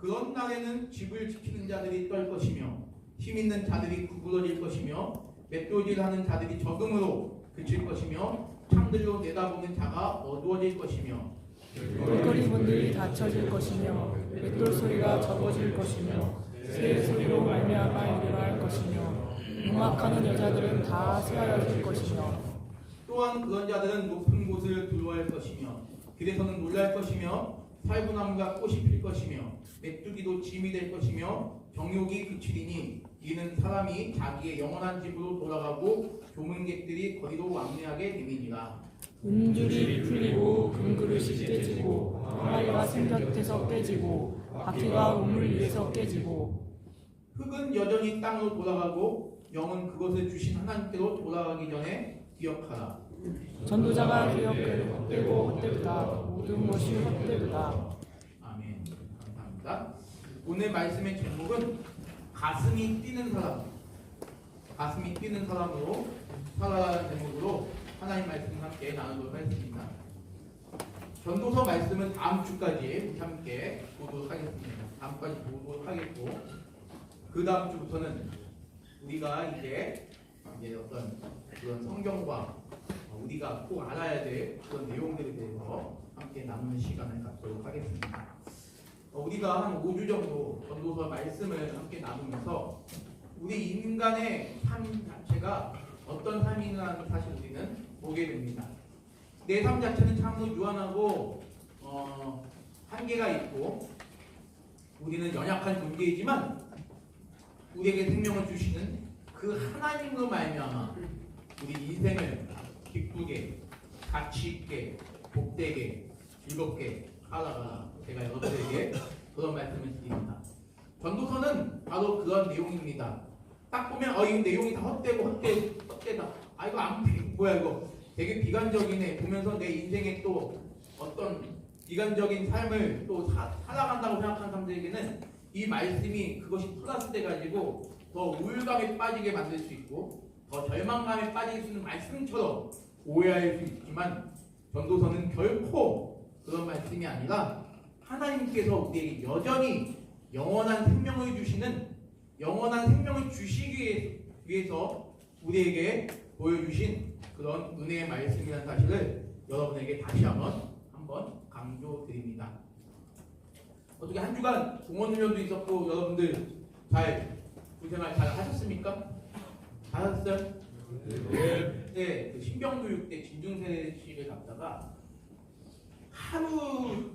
그런 날에는 집을 지키는 자들이 떨 것이며 힘 있는 자들이 구부러질 것이며 맷돌질하는 자들이 적음으로 그칠 것이며 창들로 내다보는 자가 어두워질 것이며 길거리 문들이 닫혀질 것이며 맷돌 소리가 적어질 것이며 새 소리로 말미암아 일어날 것이며 음악하는 여자들은 다 쓰라려질 것이며 또한 그런 자들은 높은 곳을 두려워할 것이며 길에서는 놀랄 것이며 살구나무가 꽃이 필 것이며 메뚜기도 짐이 될 것이며 정욕이 그치리니 이는 사람이 자기의 영원한 집으로 돌아가고 조문객들이 거리로 왕래하게 됨이니라. 은줄이 풀리고 금그릇이 깨지고 항아리가 샘 곁에서 깨지고 바퀴가 우물 위에서 깨지고 흙은 여전히 땅으로 돌아가고 영은 그것을 주신 하나님께로 돌아가기 전에 기억하라. 전도자가 기억되고 헛되다 모든 것이 헛되다. 아멘. 감사합니다. 오늘 말씀의 제목은 가슴이 뛰는 사람, 가슴이 뛰는 사람으로 살아가는 제목으로 하나님 말씀을 함께 나누도록 하겠습니다. 전도서 말씀은 다음 주까지 함께 보도록 하겠습니다. 다음까지 보도록 하겠고, 그 다음 주부터는 우리가 이제 어떤 그런 성경과 우리가 꼭 알아야 될 그런 내용들에 대해서 함께 나누는 시간을 갖도록 하겠습니다. 우리가 한 5주 정도 전도서 말씀을 함께 나누면서 우리 인간의 삶 자체가 어떤 삶이라는 사실 우리는 보게 됩니다. 내 삶 자체는 참으로 유한하고 한계가 있고 우리는 연약한 존재이지만 우리에게 생명을 주시는 그 하나님으로 말미암아 우리 인생을 기쁘게 가치 있게 복되게 즐겁게 살아가라. 제가 여러분들에게 그런 말씀을 드립니다. 전도서는 바로 그런 내용입니다. 딱 보면 이 내용이 다 헛되다. 이거 뭐야 이거 되게 비관적이네. 보면서 내 인생에 또 어떤 비관적인 삶을 또 살아간다고 생각하는 사람들에게는 이 말씀이 그것이 플러스 돼가지고 더 우울감에 빠지게 만들 수 있고 더 절망감에 빠질 수 있는 말씀처럼 오해할 수 있지만 전도서는 결코 그런 말씀이 아니라 하나님께서 우리에게 여전히 영원한 생명을 주시는 영원한 생명을 주시기 위해서 우리에게 보여주신 그런 은혜의 말씀이라는 사실을 여러분에게 다시 한번 강조드립니다. 어떻게 한 주간 공원훈련도 있었고 여러분들 잘 군생활 잘 하셨습니까? 잘하셨어요? 네, 그 신병교육대 진중세식을 갔다가 하루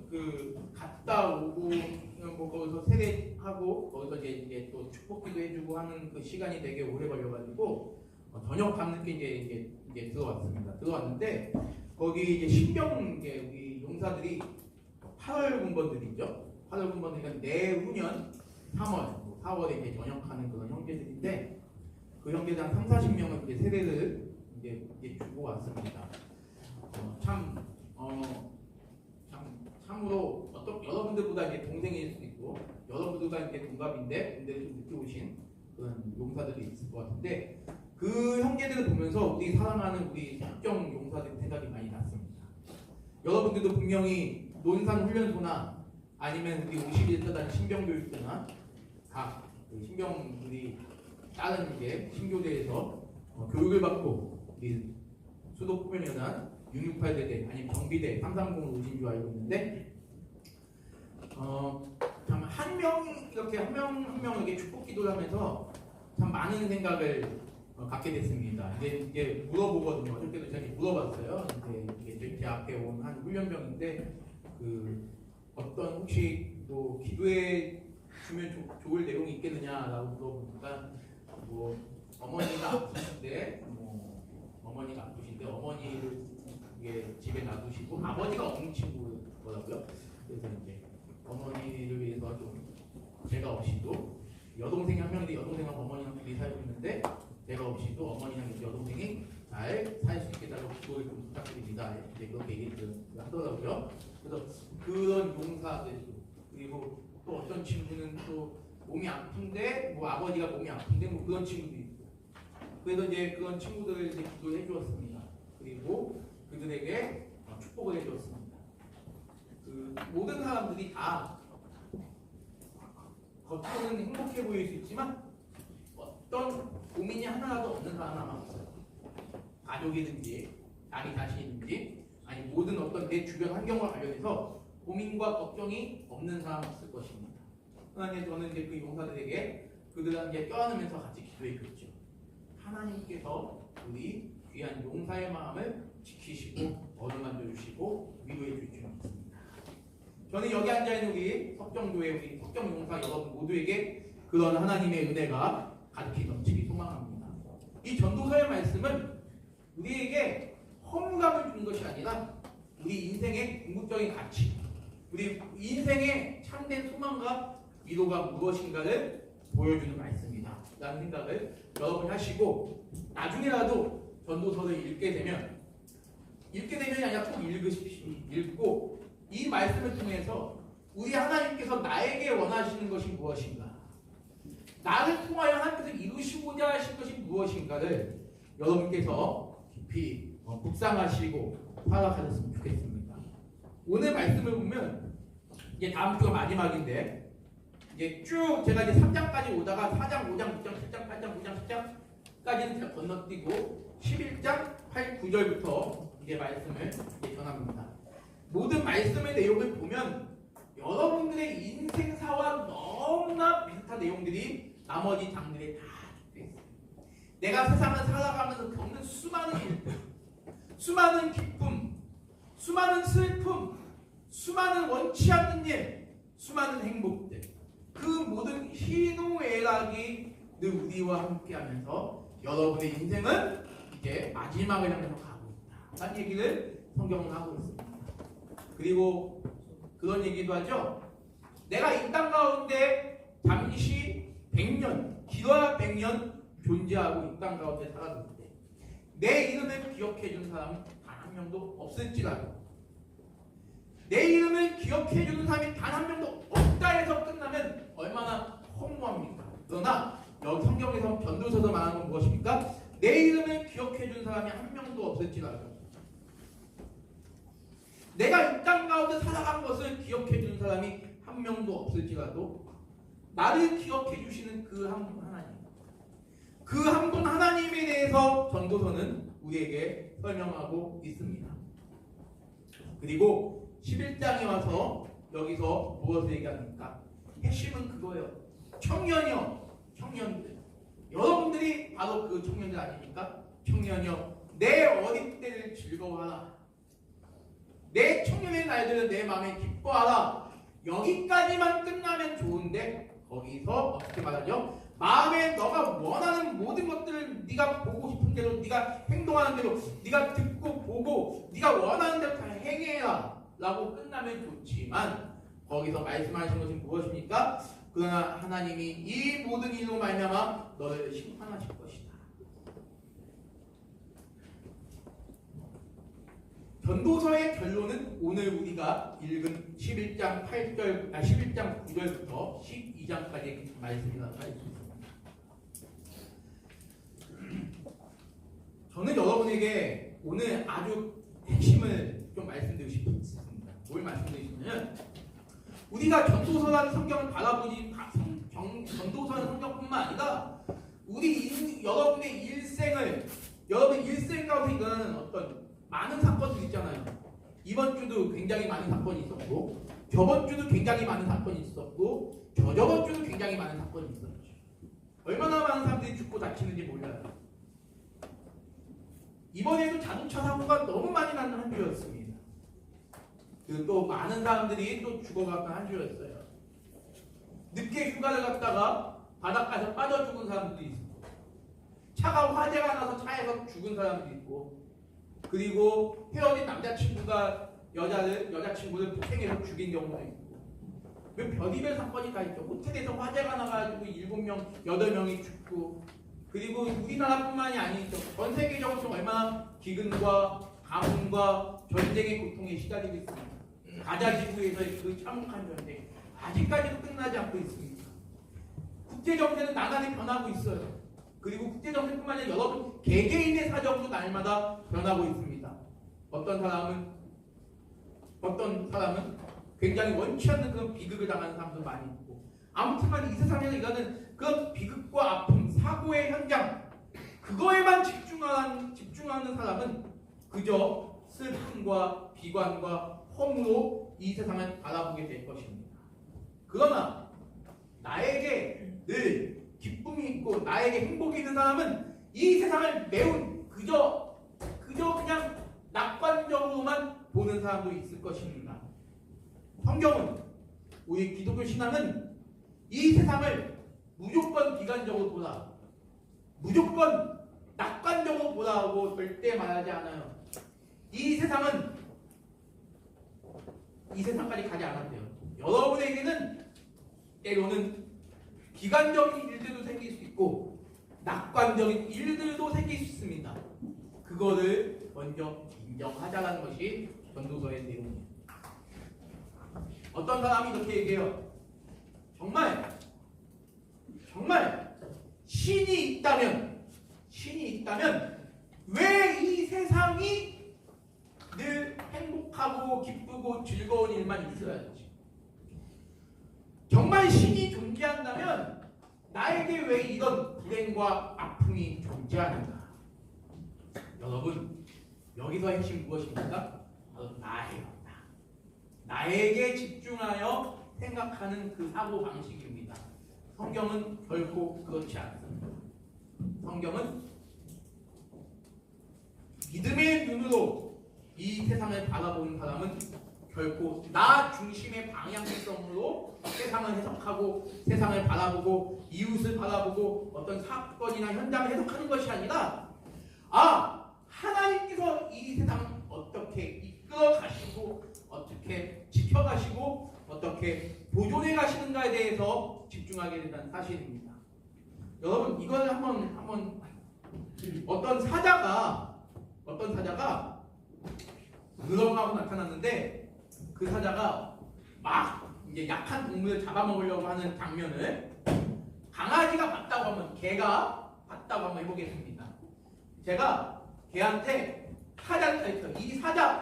갔다 오고 거기서 세례하고 거기서 이제 또 축복기도 해주고 하는 그 시간이 되게 오래 걸려가지고 저녁 밤늦게 이제 들어왔습니다. 들어왔는데 거기 이제 신병 우리 용사들이 8월 군번들이죠. 8월 군번들이니까 내후년 3월, 4월에 이제 전역하는 그런 형제들인데 그 형제들 한 30-40명을 이제 세례를 이제 주고 왔습니다. 참으로 여러분들보다 이제 동생일 수도 있고 여러분들과 이제 동갑인데 군대를 좀 늦게 오신 그런 용사들이 있을 것 같은데 그 형제들을 보면서 우리 사랑하는 우리 특정 용사들 생각이 많이 났습니다. 여러분들도 분명히 논산 훈련소나 아니면 우리 51사단 신병교육대나 각 신병들이 다른 이제 신교대에서 교육을 받고 우리 수도포면여단 668대대 아니면 경비대 330으로 오신 줄 알고 있는데 참 한 명 이렇게 한 명 이렇게 축복 기도를 하면서 참 많은 생각을 갖게 됐습니다. 이제 물어보거든요. 어저께도 제가 물어봤어요. 이제 제 앞에 온 한 훈련병인데 어떤 혹시 뭐 기도해 주면 좋을 내용이 있겠느냐라고 물어보니까 뭐 어머니가 아프신데 어머니를 집에 놔두시고 아버지가 없는 친구더라고요. 그래서 이제 어머니를 위해서 좀 제가 없이도 여동생이 한 명인데 여동생하고 어머니랑 둘이 살고 있는데 제가 없이도 어머니랑 여동생이 잘 살 수 있게 달라고 기도를 좀 부탁드립니다. 이제 그렇게 얘기를 하더라고요. 그래서 그런 용사들도 그리고 또 어떤 친구는 또 몸이 아픈데 뭐 아버지가 몸이 아픈데 뭐 그런 친구도 있고 그래서 이제 그런 친구들을 이제 기도를 해주었습니다. 그리고 그들에게 축복을 해주었습니다. 모든 사람들이 다 겉으로는 행복해 보일 수 있지만 어떤 고민이 하나라도 없는 사람은 아마 없어요. 가족이든지 자기 자신이든지 아니 모든 어떤 내 주변 환경과 관련해서 고민과 걱정이 없는 사람은 없을 것입니다. 하나님 저는 이제 그 용사들에게 그들에게 껴안으면서 같이 기도했겠죠. 하나님께서 우리 귀한 용사의 마음을 지키시고 어루만져 주시고 위로해 줄 줄 믿습니다. 저는 여기 앉아 있는 우리 석정교회 우리 석정용사 여러분 모두에게 그런 하나님의 은혜가 가득히 넘치기 소망합니다. 이 전도서의 말씀은 우리에게 허무감을 주는 것이 아니라 우리 인생의 궁극적인 가치, 우리 인생의 참된 소망과 위로가 무엇인가를 보여주는 말씀이다 라는 생각을 여러분이 하시고 나중에라도 전도서를 읽게 되면이 아니라 꼭 읽으십시오. 읽고 이 말씀을 통해서 우리 하나님께서 나에게 원하시는 것이 무엇인가, 나를 통하여 하나님께서 이루시고자 하신 것이 무엇인가를 여러분께서 깊이 묵상하시고 파악하셨으면 좋겠습니다. 오늘 말씀을 보면 이제 다음 주가 마지막인데 이제 쭉 제가 이제 3장까지 오다가 4장, 5장, 6장, 7장, 8장, 9장, 10장까지는 제가 건너뛰고 11장 8, 9절부터 이제 말씀을 이제 전합니다. 모든 말씀의 내용을 보면 여러분들의 인생사와 너무나 비슷한 내용들이 나머지 장들에 다 적혀 있어요. 내가 세상을 살아가면서 겪는 수많은 일들, 수많은 기쁨, 수많은 슬픔, 수많은 원치 않는 일, 수많은 행복들, 그 모든 희노애락이 늘 우리와 함께하면서 여러분의 인생은 이제 마지막을 향해서 가고 있다 라는 얘기를 성경은 하고 있습니다. 그리고 그런 얘기도 하죠. 내가 이 땅 가운데 잠시 100년, 길어야 100년 존재하고 이 땅 가운데 살아갈 때 내 이름을 기억해 준 사람은 단 한 명도 없을지라도, 내 이름을 기억해 주는 사람이 단 한 명도 없다 해서 끝나면 얼마나 허무합니까? 그러나 여기 성경에서 전도서에서 말하는 건 무엇입니까? 내 이름을 기억해 준 사람이 한 명도 없을지라도, 내가 이 땅 가운데 살아간 것을 기억해 준 사람이 한 명도 없을지라도 나를 기억해 주시는 그 한 분 하나님, 그 한 분 하나님에 대해서 전도서는 우리에게 설명하고 있습니다. 그리고 11장에 와서 여기서 무엇을 얘기합니까? 핵심은 그거예요. 청년이요, 청년들. 여러분들이 바로 그 청년들 아닙니까? 청년이요, 내 어린 때를 즐거워하라. 내 청년의 날들은 내 마음에 기뻐하라. 여기까지만 끝나면 좋은데 거기서 어떻게 말하죠? 마음에 너가 원하는 모든 것들을 네가 보고 싶은 대로, 네가 행동하는 대로, 네가 듣고 보고 네가 원하는 대로 다 행해라 라고 끝나면 좋지만 거기서 말씀하신 것이 무엇입니까? 그러나 하나님이 이 모든 일로 말미암아 너를 심판하실 것이다. 전도서의 결론은 오늘 우리가 읽은 11장 9절부터 12장까지의 말씀이 나와 있습니다. 저는 여러분에게 오늘 아주 핵심을 좀 말씀드리고 싶습니다. 뭘 말씀드리시냐면, 우리가 전도서라는 성경을 바라보니 전도서라는 성경뿐만 아니라 여러분의 일생을, 여러분 일생 가운데 일어나는 어떤 많은 사건들 있잖아요. 이번 주도 굉장히 많은 사건이 있었고, 저번 주도 굉장히 많은 사건이 있었고, 저저번 주도 굉장히 많은 사건이 있었죠. 얼마나 많은 사람들이 죽고 다치는지 몰라요. 이번에도 자동차 사고가 너무 많이 나는 한 주였습니다. 그리고 또 많은 사람들이 또 죽어갔던 한 주였어요. 늦게 휴가를 갔다가 바닷가에서 빠져 죽은 사람들도 있고, 차가 화재가 나서 차에서 죽은 사람도 있고, 그리고 헤어진 남자친구가 여자친구를 폭행해서 죽인 경우도 있고, 별의별 사건이 다 있죠. 호텔에서 화재가 나가지고 7명, 8명이 죽고, 그리고 우리나라뿐만이 아니죠. 전 세계적으로 얼마나 기근과 가뭄과 전쟁의 고통에 시달리고 있습니다. 가자 지구에서의 그 참혹한 전쟁 아직까지도 끝나지 않고 있습니다. 국제정세는 나날이 변하고 있어요. 그리고 국제정세뿐만 아니라 여러분 개개인의 사정도 날마다 변하고 있습니다. 어떤 사람은 굉장히 원치 않는 그런 비극을 당하는 사람도 많이 있고, 아무튼간 이 세상에는 이거는 그 비극과 아픔, 사고의 현장 그거에만 집중하는 사람은 그저 슬픔과 비관과 허무로 이 세상을 바라보게 될 것입니다. 그러나 나에게 늘 기쁨이 있고 나에게 행복이 있는 사람은 이 세상을 매우 그저 그냥 낙관적으로만 보는 사람도 있을 것입니다. 성경은 우리 기독교 신앙은 이 세상을 무조건 비관적으로 보라, 무조건 낙관적으로 보라고 절대 말하지 않아요. 이 세상은 이 세상까지 가지 않았대요. 여러분에게는 때로는 비관적인 일들도 생길 수 있고 낙관적인 일들도 생길 수 있습니다. 그거를 먼저 인정하자는 것이 전도서의 내용입니다. 어떤 사람이 이렇게 얘기해요. 정말 신이 있다면 왜 이 세상이 늘 행복하고 기쁘고 즐거운 일만 있어야지? 정말 신이 존재한다면 나에게 왜 이런 불행과 아픔이 존재하는가? 여러분, 여기서 핵심 무엇입니까? 바로 나예요. 나에게 집중하여 생각하는 그 사고 방식입니다. 성경은 결코 그렇지 않습니다. 성경은 믿음의 눈으로 이 세상을 바라보는 사람은 결코 나 중심의 방향성으로 세상을 해석하고 세상을 바라보고 이웃을 바라보고 어떤 사건이나 현장을 해석하는 것이 아니라 하나님께서 이 세상을 어떻게 이끌어 가시고 어떻게 지켜가시고 어떻게 보존해 가시는가에 대해서 집중하게 된다는 사실입니다. 여러분 이걸 한번 어떤 사자가 으렁하고 나타났는데 그 사자가 막 이제 약한 동물을 잡아먹으려고 하는 장면을 강아지가 봤다고 하면 개가 봤다고 한번 해보겠습니다. 제가 개한테 사자를 가르쳐요. 이 사자,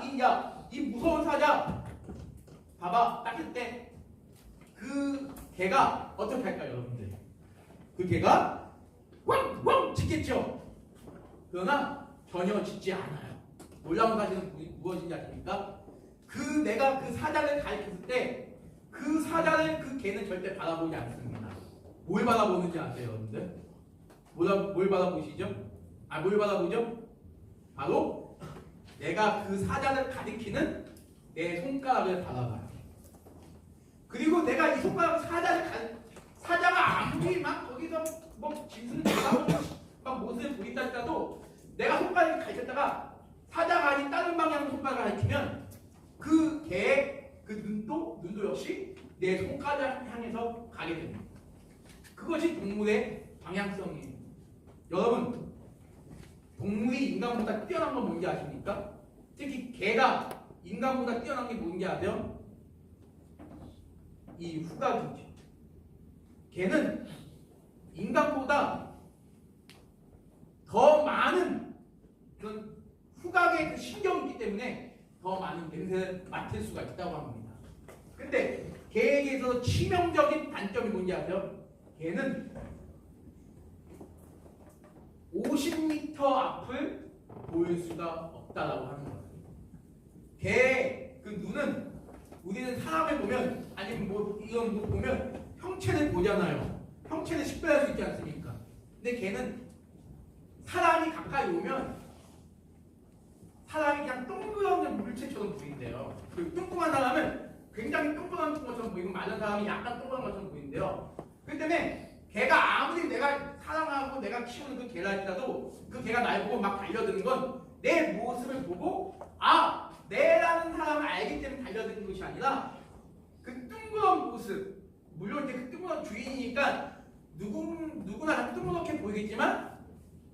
이 무서운 사자 봐봐 딱 했을 때 그 개가 어떻게 할까요, 여러분들? 그 개가 왕왕 짖겠죠. 그러나 전혀 짖지 않아요. 놀라운 사실은 무엇인지 아십니까? 내가 그 사자를 가르쳤을 때 그 사자를 그 개는 절대 바라보지 않습니다. 뭘 바라보는지 아세요, 여러분들? 뭘 바라보시죠? 뭘 바라보죠? 바로 내가 그 사자를 가리키는 내 손가락을 바라봐요. 그리고 내가 이 손가락 사자가 아무리 막 거기서 뭐 짐승을 잡아보고 막 모습을 보인다 할지라도 내가 손가락을 가리켰다가 사자가 아닌 다른 방향으로 손가락을 가리키면 그 개의 그 눈도 역시 내 손가락을 향해서 가게 됩니다. 그것이 동물의 방향성이에요. 여러분, 동물이 인간보다 뛰어난 건 뭔지 아십니까? 특히 개가 인간보다 뛰어난 게 뭔지 아세요? 이 후각이죠. 개는 인간보다 더 많은 그런 후각의 그 신경이 있기 때문에 더 많은 냄새를 맡을 수가 있다고 합니다. 근데 개에게서 치명적인 단점이 뭔지 아세요? 개는 50m 앞을 보일 수가 없다라고 하는 거예요. 개의 그 눈은 우리는 사람을 보면 아니면 뭐 이런 거 보면 형체를 보잖아요. 형체를 식별할 수 있지 않습니까? 근데 개는 사람이 가까이 오면 사람이 그냥 동그란 물체처럼 보인대요. 그 뚱뚱한 사람은 굉장히 동그란 것처럼 보이고 마른 사람이 약간 동그란 것처럼 보이는데요. 그렇기 때문에 개가 아무리 내가 사랑하고 내가 키우는 그 개라 할지라도 그 개가 날 보고 막 달려드는 건 내 모습을 보고 내라는 사람을 알기 때문에 달려드는 것이 아니라 그 둥그런 모습, 물론 이제 그 둥그런 주인이니까 누구나 둥그렇게 보이겠지만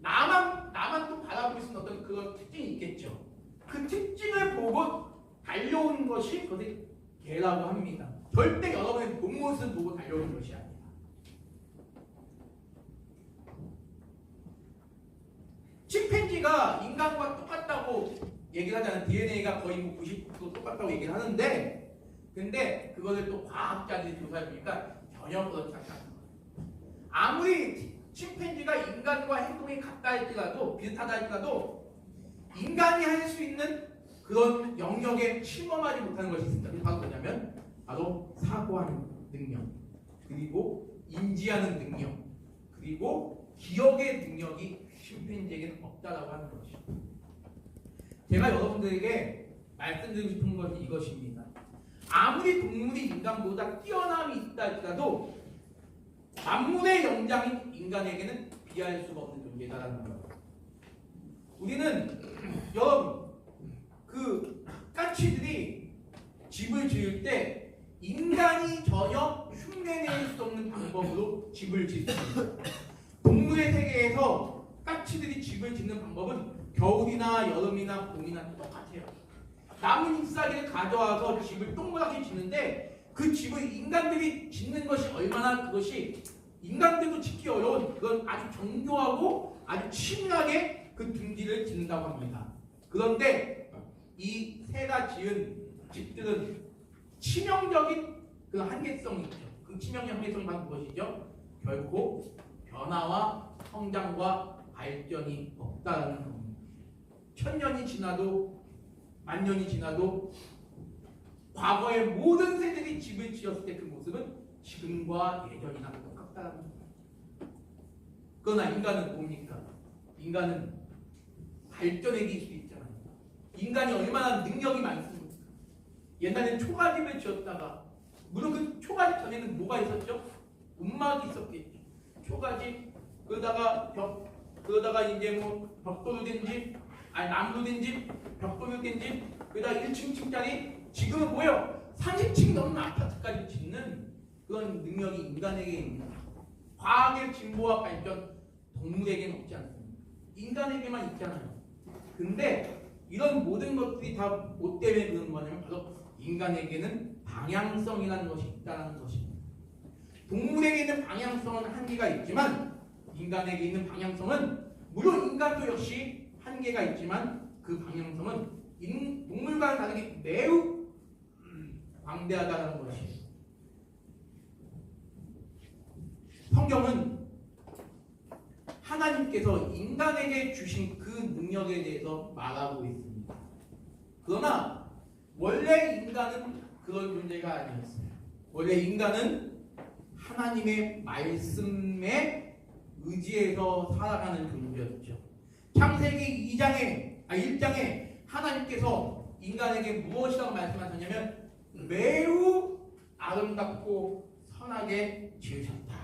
나만 또 바라볼 수 있는 어떤 그런 특징이 있겠죠. 그 특징을 보고 달려오는 것이 그것이 개라고 합니다. 절대 여러분의 본 모습을 보고 달려오는 것이 아닙니다. 침팬지가 인간과 똑같다고 얘기를 하잖아요. DNA가 거의 90% 똑같다고 얘기를 하는데 근데 그거를 또 과학자들이 조사해 보니까 전혀 그렇지 않다. 아무리 침팬지가 인간과 행동이 같다 할지라도 비슷하다 할지라도 인간이 할 수 있는 그런 영역에 침범하지 못하는 것이 있습니다. 그게 바로 뭐냐면 바로 사고하는 능력, 그리고 인지하는 능력, 그리고 기억의 능력이 침팬지에게는 없다라고 하는 것이죠. 제가 여러분들에게 말씀드리고 싶은 것은 이것입니다. 아무리 동물이 인간보다 뛰어남이 있다 할지라도 만물의 영장인 인간에게는 비할 수가 없는 존재다라는 거예요. 우리는 여러분 그 까치들이 집을 지을 때 인간이 전혀 흉내낼 수 없는 방법으로 집을 짓습니다. 동물의 세계에서 까치들이 집을 짓는 방법은 겨울이나 여름이나 봄이나 똑같아요. 나무 잎사귀를 가져와서 집을 동그랗게 짓는데 그 집을 인간들이 짓는 것이 얼마나 그것이 인간들도 짓기 어려운 그런 아주 정교하고 아주 치밀하게 그 둥지를 짓는다고 합니다. 그런데 이 새가 지은 집들은 치명적인 그 한계성이 있죠. 그 치명적인 한계성이 바로 무엇이죠? 결코 변화와 성장과 발전이 없다는 겁니다. 천년이 지나도 만년이 지나도 과거의 모든 새들이 집을 지었을 때 그 모습은 지금과 예전이나 똑같다는 겁니다. 그러나 인간은 뭡니까? 인간은 발전의 기술이 있잖아요. 인간이 얼마나 능력이 많습니까? 옛날에는 초가집을 지었다가 물론 그 초가집 전에는 뭐가 있었죠? 움막이 있었겠죠. 초가집 그러다가 이제 뭐 벽돌로 된 집, 아니 나무로 된 집, 벽돌로 된 집, 그러다가 1층짜리 지금은 뭐예요? 30층 넘는 아파트까지 짓는 그런 능력이 인간에게 있는 과학의 진보와 발전 동물에게는 없지 않습니다. 인간에게만 있잖아요. 근데 이런 모든 것들이 다 뭐 때문에 그런 거냐면 바로 인간에게는 방향성이라는 것이 있다는 것입니다. 동물에게는 방향성은 한계가 있지만 인간에게 있는 방향성은 물론 인간도 역시 한계가 있지만 그 방향성은 동물과는 다르게 매우 광대하다는 것이에요. 성경은 하나님께서 인간에게 주신 그 능력에 대해서 말하고 있습니다. 그러나 원래 인간은 그런 존재가 아니었어요. 원래 인간은 하나님의 말씀에 의지해서 살아가는 존재였죠. 창세기 1장에 하나님께서 인간에게 무엇이라고 말씀하셨냐면 매우 아름답고 선하게 지으셨다.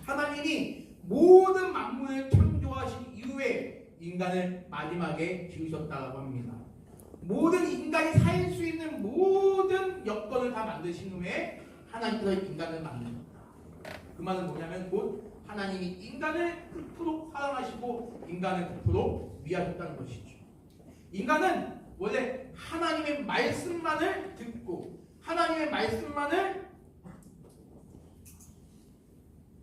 하나님이 모든 만물을 창조하신 이후에 인간을 마지막에 지으셨다고 합니다. 모든 인간이 살 수 있는 모든 여건을 다 만드신 후에 하나님께서 인간을 만드셨다. 그 말은 뭐냐면 곧 하나님이 인간을 그토록 사랑하시고 인간을 그토록 위하셨다는 것이죠. 인간은 원래 하나님의 말씀만을 듣고 하나님의 말씀만을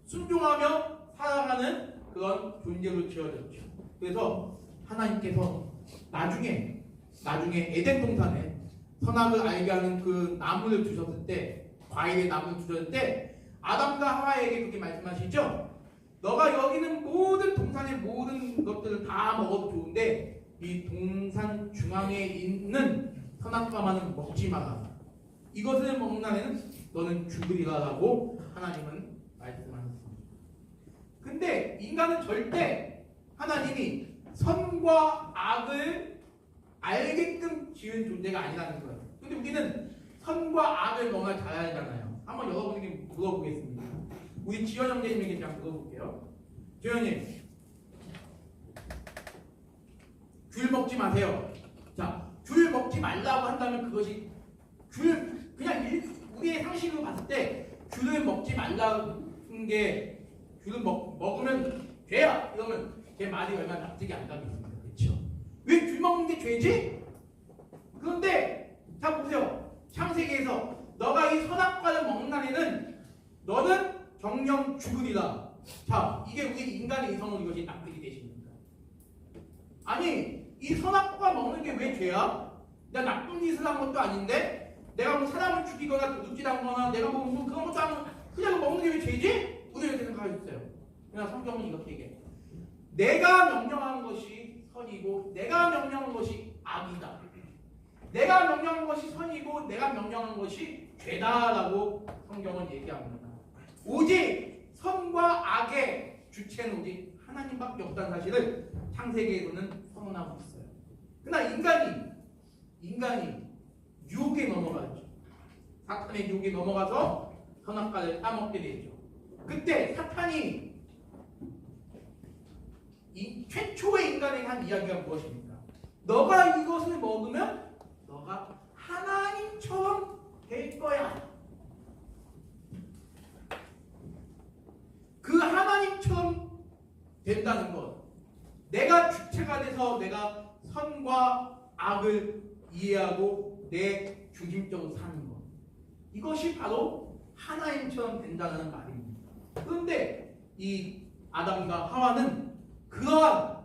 순종하며 살아가는 그런 존재로 지어졌죠. 그래서 하나님께서 나중에 에덴 동산에 선악을 알게 하는 그 나무를 주셨을 때, 과일의 나무를 주셨을 때 아담과 하와에게 그렇게 말씀하시죠. 너가 여기 있는 모든 동산의 모든 것들을 다 먹어도 좋은데 이 동산 중앙에 있는 선악과만은 먹지 마라. 이것을 먹는 날에는 너는 죽으리라라고 하나님은 말씀하셨습니다. 근데 인간은 절대 하나님이 선과 악을 알게끔 지은 존재가 아니라는 거예요. 근데 우리는 선과 악을 너무나 잘 알잖아요. 한번 여러분에게 물어보겠습니다. 우리 지현 형제님에게 제가 물어볼게요. 지현님, 귤 먹지 마세요. 자, 귤 먹지 말라고 한다면 그것이 그냥 우리의 상식으로 봤을 때 귤을 먹지 말라는 게 귤을 먹으면 죄야 이러면 제 말이 얼마나 납득이 안 가겠습니까? 그렇죠? 왜 귤 먹는 게 죄지? 그런데 자 보세요. 창세기에서 너가 이 선악과를 먹는 날에는 너는 정령 죽으리라. 자, 이게 우리 인간의 이성으로 이것이 납득이 되십니까? 아니, 이 선악과 먹는 게 왜 죄야? 내가 나쁜 짓을 한 것도 아닌데 내가 뭐 사람을 죽이거나 도둑질한 거나 내가 뭐 그런 것도 그냥 먹는 게 왜 죄지? 우리 이렇게 생각하고 있어요. 그냥 성경은 이렇게 얘기해요. 내가 명령한 것이 선이고 내가 명령한 것이 악이다. 내가 명령한 것이 선이고 내가 명령한 것이 죄다라고 성경은 얘기합니다. 오직 선과 악의 주체는 오직 하나님밖에 없다는 사실을 창세기에서는 선언하고 있어요. 그러나 인간이 유혹에 넘어가죠. 사탄의 유혹에 넘어가서 선악과를 따먹게 되죠. 그때 사탄이 이 최초의 인간에게 한 이야기가 무엇입니까? 너가 이것을 먹으면 너가 하나님처럼 될 거야. 그 하나님처럼 된다는 것, 내가 주체가 돼서 내가 선과 악을 이해하고 내 중심적으로 사는 것, 이것이 바로 하나님처럼 된다는 말입니다. 그런데 이 아담과 하와는 그러한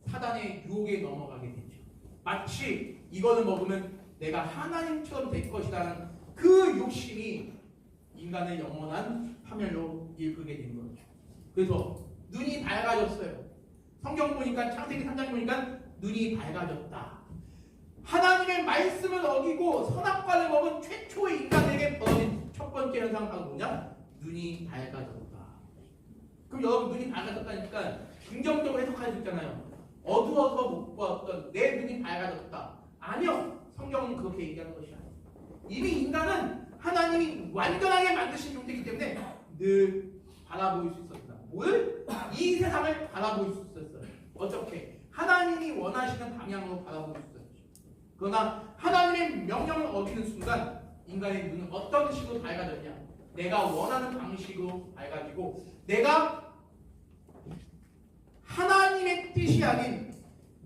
사단의 유혹에 넘어가게 되죠. 마치 이거를 먹으면 내가 하나님처럼 될 것이라는 그 욕심이 인간을 영원한 파멸로 이끌게 된 거죠. 그래서 눈이 밝아졌어요. 성경 보니까 창세기 3장 보니까 눈이 밝아졌다. 하나님의 말씀을 어기고 선악과를 먹은 최초의 인간에게 벌어진 첫 번째 현상은 바로 뭐냐? 눈이 밝아졌다. 그럼 여러분 눈이 밝아졌다니까 긍정적으로 해석할 수 있잖아요. 어두워서 못 보았던 내 눈이 밝아졌다. 아니요. 성경은 그렇게 얘기하는 것이 아니에요. 이미 인간은 하나님이 완전하게 만드신 존재이기 때문에 늘 바라볼 수 있었다. 뭘? 이 세상을 바라볼 수 있었어요. 어떻게? 하나님이 원하시는 방향으로 바라볼 수 있었죠. 그러나 하나님의 명령을 어기는 순간 인간의 눈은 어떤 식으로 밝아졌냐? 내가 원하는 방식으로 밝아지고 내가 하나님의 뜻이 아닌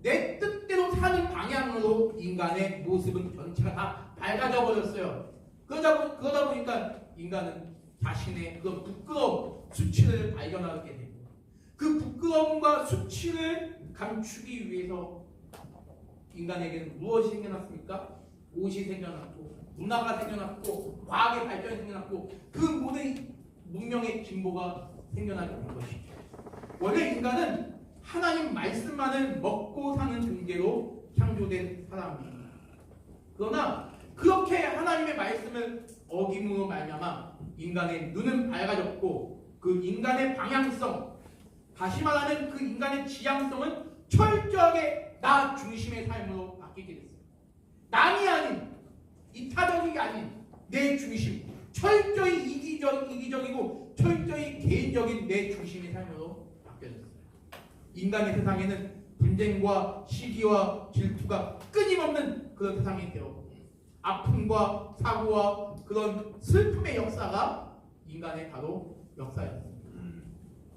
내 뜻대로 사는 방향으로 인간의 모습은 전체가 다 밝아져 버렸어요. 그러다 보니까 인간은 자신의 그런 부끄러움, 수치를 발견하게 되고 그 부끄러움과 수치를 감추기 위해서 인간에게는 무엇이 생겨났습니까? 옷이 생겨났고 문화가 생겨났고 과학의 발전이 생겨났고 그 모든 문명의 진보가 생겨나게 된 것이죠. 원래 인간은 하나님 말씀만을 먹고 사는 존재로 창조된 사람입니다. 그러나 그렇게 하나님의 말씀을 어김으로 말미암아 인간의 눈은 밝아졌고 그 인간의 방향성, 다시 말하는 그 인간의 지향성은 철저하게 나 중심의 삶으로 바뀌게 됐어요. 남이 아닌, 이타적이 아닌 내 중심, 철저히 이기적이고 철저히 개인적인 내 중심의 삶으로 바뀌어졌어요. 인간의 세상에는 분쟁과 시기와 질투가 끊임없는 그런 세상이 되었고 아픔과 사고와 그런 슬픔의 역사가 인간의 바로 역사였습니다.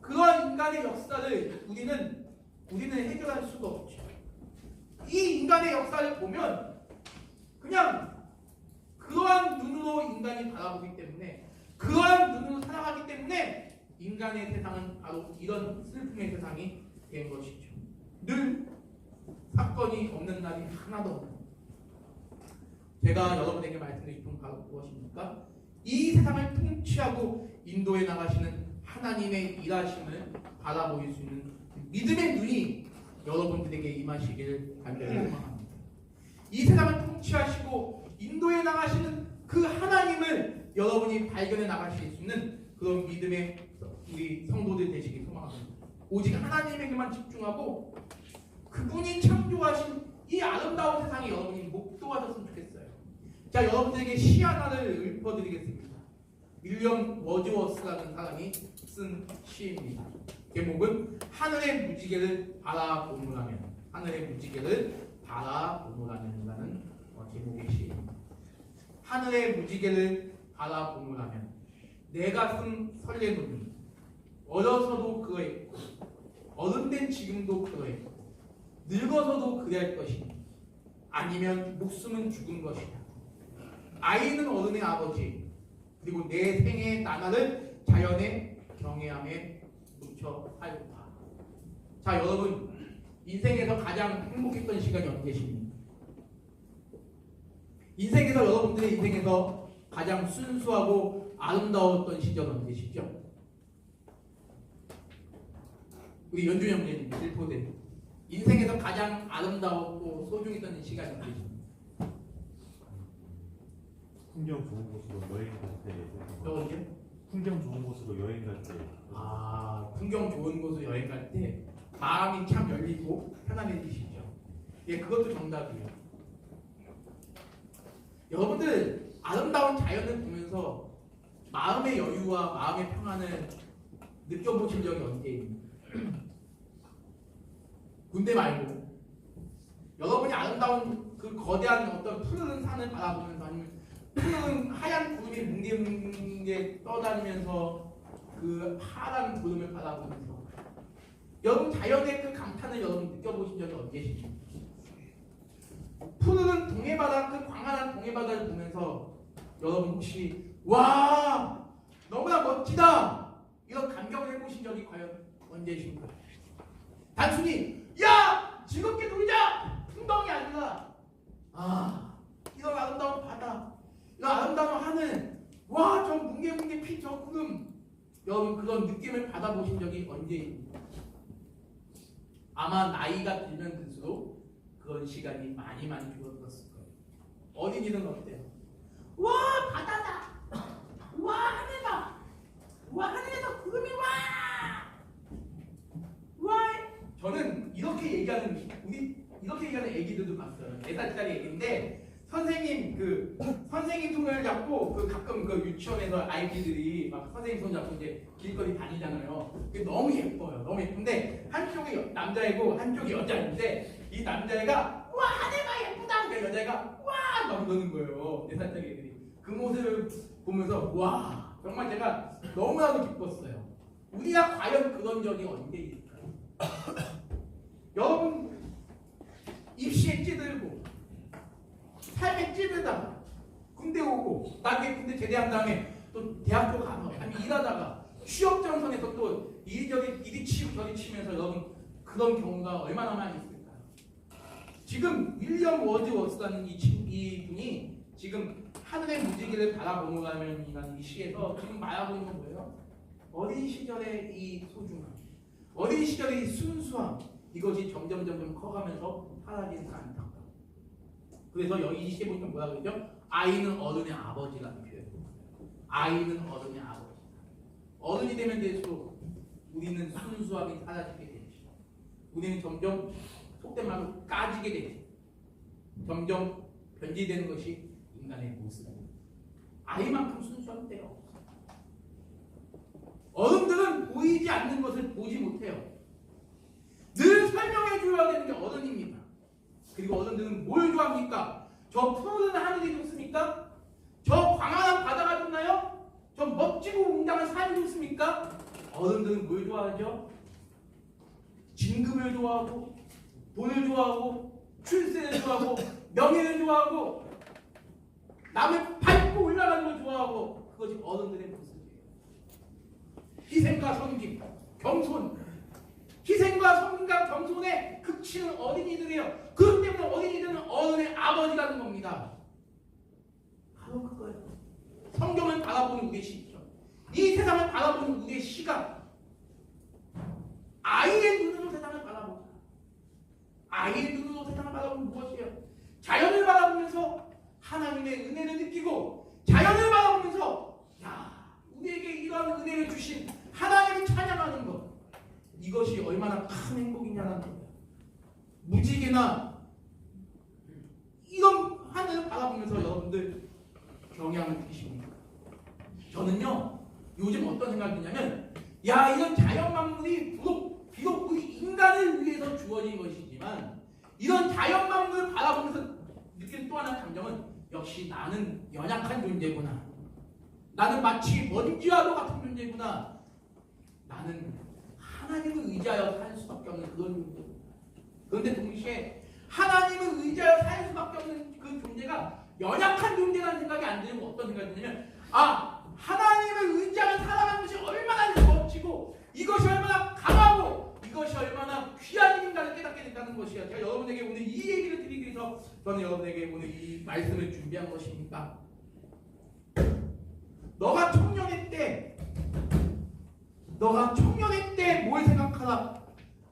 그런 인간의 역사를 우리는 해결할 수가 없죠. 이 인간의 역사를 보면 그냥 그러한 눈으로 인간이 바라보기 때문에 그러한 눈으로 살아가기 때문에 인간의 세상은 바로 이런 슬픔의 세상이 된 것이죠. 늘 사건이 없는 날이 하나도 없는. 제가 여러분에게 말씀드리고 싶은 바로 무엇입니까? 이 세상을 통치하고 인도해 나가시는 하나님의 일하심을 바라볼 수 있는 믿음의 눈이 여러분들에게 임하시기를 간절히 소망합니다. 이 세상을 통치하시고 인도해 나가시는 그 하나님을 여러분이 발견해 나가실 수 있는 그런 믿음의 우리 성도들 되시길 소망합니다. 오직 하나님에게만 집중하고 그분이 창조하신 이 아름다운 세상에 여러분이 목도하셨으면 좋겠어요. 자, 여러분들에게 시 하나를 읊어드리겠습니다. 윌리엄 워즈워스라는 사람이 쓴 시입니다. 제목은 하늘의 무지개를 바라보노라면, 하늘의 무지개를 바라보노라면이라는 제목의 시입니다. 하늘의 무지개를 바라보노라면 내 가슴 설레노니 어려서도 그러했고 어른된 지금도 그러했고 늙어서도 그럴 것이니 아니면 목숨은 죽은 것이다. 아이는 어른의 아버지 그리고 내 생의 나날을 자연의 경외함에 묻혀 살고파. 자, 여러분 인생에서 가장 행복했던 시간이 언제십니까? 인생에서 여러분들의 인생에서 가장 순수하고 아름다웠던 시절은 언제시죠? 우리 연준이 형님 일포대 인생에서 가장 아름다웠고 소중했던 시간이 언제시죠? 풍경 좋은 곳으로 여행 갈 때. 저거요? 풍경 좋은 곳으로 여행 갈 때. 아, 풍경 좋은 곳으로 여행 갈 때 마음이 참 열리고 편안해지시죠. 예, 그것도 정답이에요. 여러분들 아름다운 자연을 보면서 마음의 여유와 마음의 평안을 느껴보신 적이 언제입니까? 군대 말고 여러분이 아름다운 그 거대한 어떤 푸른 산을 바라보면서 아니면 푸른 하얀 구름이 뭉게뭉게 떠다니면서 그 파란 구름을 바라보면서 여러분 자연의 그 감탄을 여러분 느껴보신 적이 언제시죠? 푸르른 동해바다 그 광활한 동해바다를 보면서 여러분 혹시 와 너무나 멋지다 이런 감격을 해보신 적이 과연 언제이십니까? 단순히 야 즐겁게 놀자 풍덩이 아니라 아 이런 아름다운 바다 이런 아름다운 하늘 와 저 뭉게뭉게 핀 저 구름 여러분 그런 느낌을 받아보신 적이 언제입니까? 아마 나이가 들면 들수록 그런 시간이 많이 줄어들었을 거예요. 어린이는 어때요? 와 바다다 와 하늘다 와 하늘에서 구름이 와 저는 이렇게 얘기하는 애기들도 봤어요. 4살짜리 애기인데 선생님 손을 잡고 가끔 유치원에서 아이들이 막 선생님 손 잡고 이제 길거리 다니잖아요. 그게 너무 예뻐요. 너무 예쁜데 한쪽이 남자이고 한쪽이 여자인데 이 남자애가 와 하늘가 예쁘다. 그러니까 여자애가 와 막 그러는 거예요. 4살짜리 애들이 그 모습을 보면서 와 정말 제가 너무나도 기뻤어요. 우리가 과연 그런 적이 언제 있을까요? 여러분 입시에 찌들고 삶에 찌들다가 군대 오고 나중에 군대 제대한 다음에 또 대학교 가서 아니면 일하다가 취업 전선에서 또 이리 치고 저리 치면서 여러분 그런 경우가 얼마나 많이 있을까요? 지금 윌리엄 워드워스라는 이 분이 지금 하늘의 무지개를 바라보는이라는 이 시에서 지금 말하고 있는 건 뭐예요? 어린 시절의 이 소중함, 어린 시절의 이 순수함 이것이 점점 커가면서 사라지는 안타까움. 그래서 여기 이 시에 보니까 뭐라 그러죠? 아이는 어른의 아버지라는 표현이에요. 아이는 어른의 아버지. 어른이 되면 될수록 우리는 순수함이 사라지게 되죠. 우리는 점점 속된 말로 까지게 되죠. 점점 변질되는 것이 인간의 모습입니다. 아이만큼 순수한 때가 없어요. 어른들은 보이지 않는 것을 보지 못해요. 늘 설명해 줘야 되는 게 어른입니다. 그리고 어른들은 뭘 좋아합니까? 저 푸른 하늘이 좋습니까? 저 광활한 바다가 좋나요? 저 멋지고 웅장한 산이 좋습니까? 어른들은 뭘 좋아하죠? 진급을 좋아하고 돈을 좋아하고 출세를 좋아하고 명예를 좋아하고 남을 밟고 올라가는 걸 좋아하고 그것이 어른들의 모습이에요. 희생과 섬김, 겸손 희생과 섬김과 겸손에 그치는 어린이들이에요. 그렇기 때문에 어린이들은 어른의 아버지라는 겁니다. 바로 그거예요. 성경을 바라보는 우리의 시점, 이 세상을 바라보는 우리의 시각, 아이의 눈으로 세상을 바라보자. 아이의 눈으로 세상을 바라보면 무엇이에요? 자연을 바라보면서 하나님의 은혜를 느끼고 자연을 바라보면서 야 우리에게 이러한 은혜를 주신 하나님을 찬양하는 것 이것이 얼마나 큰 행복이냐는 거예요. 무지개나 이런 하늘을 바라보면서 여러분들 영향을 느끼십니까? 저는요 요즘 어떤 생각이 드냐면 야 이런 자연만물이 비록 우리 인간을 위해서 주어진 것이지만 이런 자연만물을 바라보면서 느끼는 또 하나의 감정은 역시 나는 연약한 존재구나. 나는 마치 먼지와도 같은 존재구나. 나는 하나님을 의지하여 살 수밖에 없는 그런 존재구나. 그런데 동시에 하나님을 의지하여 살 수밖에 없는 그 존재가 연약한 존재라는 생각이 안 들고 어떤 생각이 드냐면 하나님을 의지하며 살아가는 것이 얼마나 멋지고 이것이 얼마나 강하고 이것이 얼마나 귀한 일인가를 깨닫게 된다는 것이야. 제가 여러분에게 오늘 이 얘기를 드리기 위해서 저는 여러분에게 오늘 이 말씀을 준비한 것입니다. 너가 청년 때 너가 청년의 때 뭘 생각하라.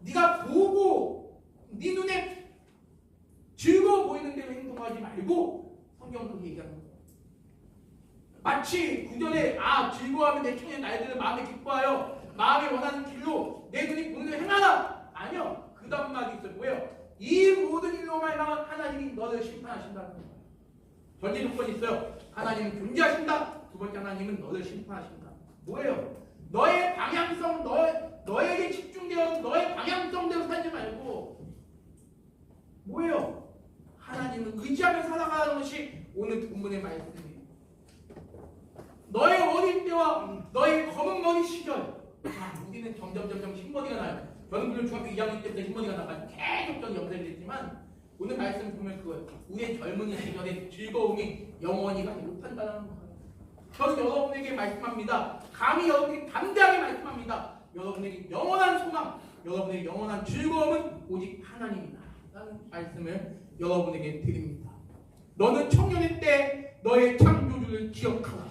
네가 보고 네 눈에 즐거워 보이는 대로 행동하지 말고 성경 그렇게 얘기하는 거야. 마치 구절에 즐거워하면 내 청년 날들은 마음에 기뻐하여 마음에 원하는 길로 내 눈이 보는 대로 행하라. 아니요. 그 다음 말이 있어요. 뭐예요? 이 모든 일로 말하면 하나님이 너를 심판하신다는 거예요. 전제 조건이 있어요. 하나님은 존재하신다. 두 번째, 하나님은 너를 심판하신다. 뭐예요? 너의 방향성, 너에게 집중되어 너의 방향성대로 살지 말고 뭐예요? 하나님을 의지하며 살아가는 것이 오늘 본문의 말씀이에요. 너의 어릴 때와 너의 검은 머리 시절, 우리는 점점 흰머리가 나요. 저는 물론 중학교 2학년 때부터 흰머리가 나가지고 계속 염색을 했지만 오늘 말씀 보면 그거예요. 우리의 젊은 시절의 즐거움이 영원히 가지 못한다는 거예요. 저는 여러분에게 말씀합니다. 감히 여러분에게 담대하게 말씀합니다. 여러분에게 영원한 소망, 여러분에게 영원한 즐거움은 오직 하나님이다 라는 말씀을 여러분에게 드립니다. 너는 청년의 때 너의 창조주를 기억하라.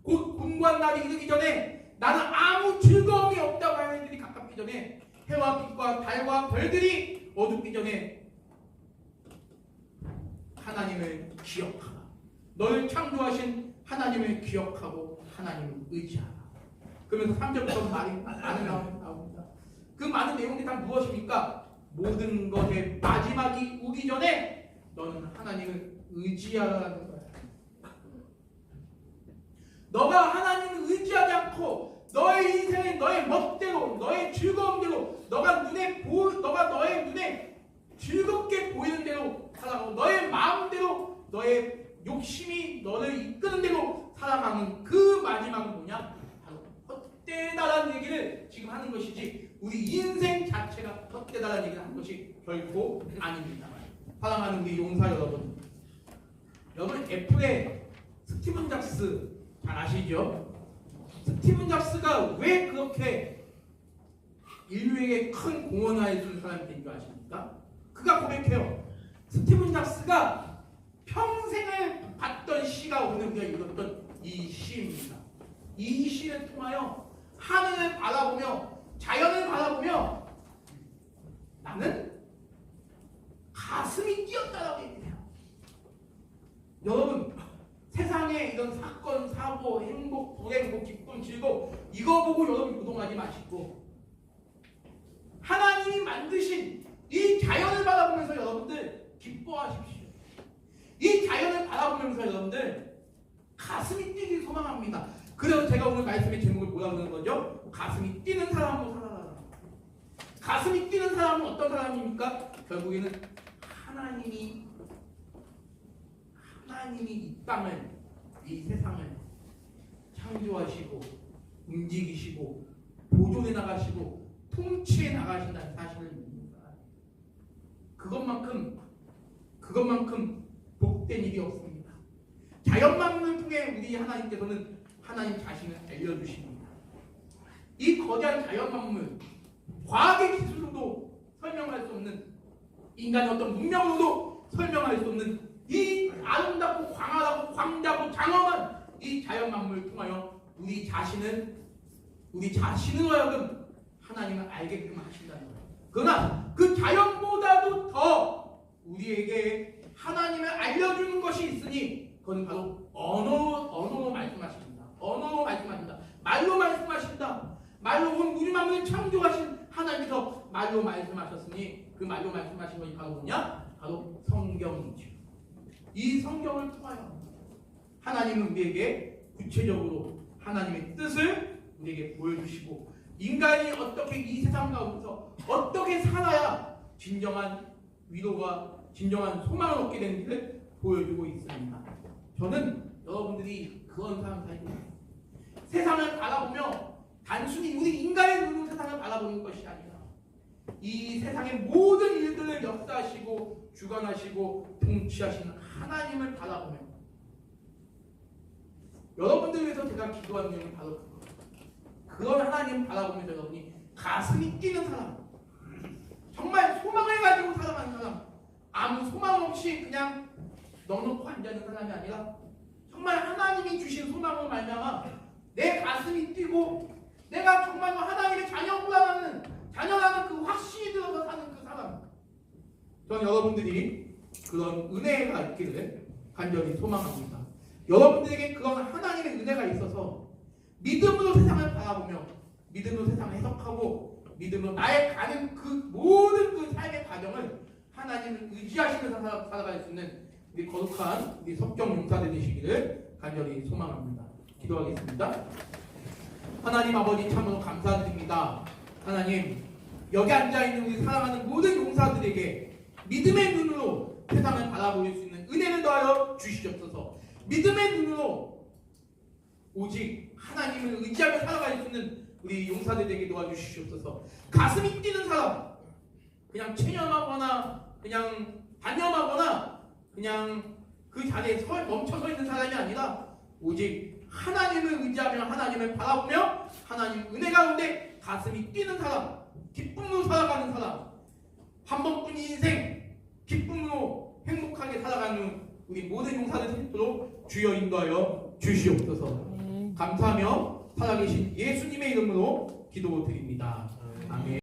곧 분관 날이 이르기 전에 나는 아무 즐거움이 없다고 하는 일들이 가깝기 전에 해와 빛과 달과 별들이 어둡기 전에 하나님을 기억하라. 너를 창조하신 하나님을 기억하고 하나님을 의지하라. 그러면서 3절부터 많은 나옵니다. 그 많은 내용들이 다 무엇입니까? 모든 것의 마지막이 오기 전에 너는 하나님을 의지하라는 거야. 너가 하나님을 의지하지 않고 너의 인생을 너의 멋대로, 너의 즐거움대로, 너가 너의 눈에 즐겁게 보이는 대로 살아가고 너의 마음대로, 너의 욕심이 너를 이끄는 대로 살아가는 그 마지막은 뭐냐? 바로 헛되다라는 얘기를 지금 하는 것이지 우리 인생 자체가 헛되다라는 얘기를 하는 것이 결코 아닙니다. 사랑하는 우리 용사 여러분, 애플의 스티븐 잡스 잘 아시죠? 스티븐 잡스가 왜 그렇게 인류에게 큰 공헌을 해준 사람이 된 줄 아십니까? 그가 고백해요. 스티븐 잡스가 평생을 봤던 시가 오늘 우리가 읽었던 이 시입니다. 이 시를 통하여 하늘을 바라보며 자연을 바라보며 나는 가슴이 뛰었다라고 얘기해요. 여러분, 세상에 이런 사건, 사고, 행복, 불행복, 기쁨, 즐거움 이거 보고 여러분 요동하지 마시고 하나님이 만드신 이 자연을 바라보면서 여러분들 기뻐하십시오. 이 자연을 바라보면서 여러분들 가슴이 뛰길 소망합니다. 그래서 제가 오늘 말씀의 제목을 뭐라고 하는 거죠? 가슴이 뛰는 사람으로 살아라. 가슴이 뛰는 사람은 어떤 사람입니까? 결국에는 하나님이 이 땅을, 이 세상을 창조하시고 움직이시고 보존해 나가시고 통치해 나가신다는 사실을 믿는 사람. 그것만큼 복된 일이 없습니다. 자연 만물을 통해 우리 하나님께서는 하나님 자신을 알려주십니다. 이 거대한 자연 만물, 과학의 기술로도 설명할 수 없는, 인간의 어떤 문명으로도 설명할 수 없는 이 아름답고 광활하고 광대하고 장엄한 이 자연 만물을 통하여 우리 자신으로 하여금 하나님을 알게끔 하신다는 거예요. 그러나 그 자연보다도 더 우리에게 하나님을 알려주는 것이 있으니 그건 바로 언어로 말씀하십니다. 언어로 말씀하신다. 말로 말씀하신다. 말로 온 우리 만물을 창조하신 하나님께서 말로 말씀하셨으니 그 말로 말씀하신 것이 바로 뭐냐? 바로 성경이죠. 이 성경을 통하여 하나님은 우리에게 구체적으로 하나님의 뜻을 우리에게 보여주시고 인간이 어떻게 이 세상 가운데서 어떻게 살아야 진정한 위로가 진정한 소망을 얻게 되는지를 보여주고 있습니다. 저는 여러분들이 그런 사람 살고 세상을 바라보며 단순히 우리 인간의 눈으로 세상을 바라보는 것이 아니라 이 세상의 모든 일들을 역사하시고 주관하시고 통치하시는 하나님을 바라보며 여러분들 위해서 제가 기도하는 내용이 바로 그거예요. 그런 하나님을 바라보면서 여러분이 가슴이 뛰는 사람, 정말 소망을 가지고 살아가는 사람, 아무 소망 없이 그냥 넉넉히 앉아있는 사람이 아니라 정말 하나님이 주신 소망으로 말미암아 내 가슴이 뛰고 내가 정말로 하나님의 자녀라는 그 확신이 들어서 사는 그 사람. 저는 여러분들이 그런 은혜가 있기를 간절히 소망합니다. 여러분들에게 그런 하나님의 은혜가 있어서 믿음으로 세상을 바라보며 믿음으로 세상을 해석하고 믿음으로 나의 가는 그 모든 그 삶의 과정을 하나님을 의지하시면서 살아갈 수 있는 우리 거룩한 우리 석경 용사들 되시기를 간절히 소망합니다. 기도하겠습니다. 하나님 아버지 참으로 감사드립니다. 하나님 여기 앉아있는 우리 사랑하는 모든 용사들에게 믿음의 눈으로 세상을 바라볼 수 있는 은혜를 더하여 주시옵소서. 믿음의 눈으로 오직 하나님을 의지하며 살아갈 수 있는 우리 용사들에게 도와주시옵소서. 가슴이 뛰는 사람, 그냥 체념하거나 그냥 단념하거나 그냥 그 자리에 멈춰서 있는 사람이 아니라 오직 하나님을 의지하며 하나님을 바라보며 하나님 은혜 가운데 가슴이 뛰는 사람, 기쁨으로 살아가는 사람, 한 번뿐인 인생 기쁨으로 행복하게 살아가는 우리 모든 용사들 되도록 주여 인도하여 주시옵소서. 감사하며 살아계신 예수님의 이름으로 기도드립니다. 아멘.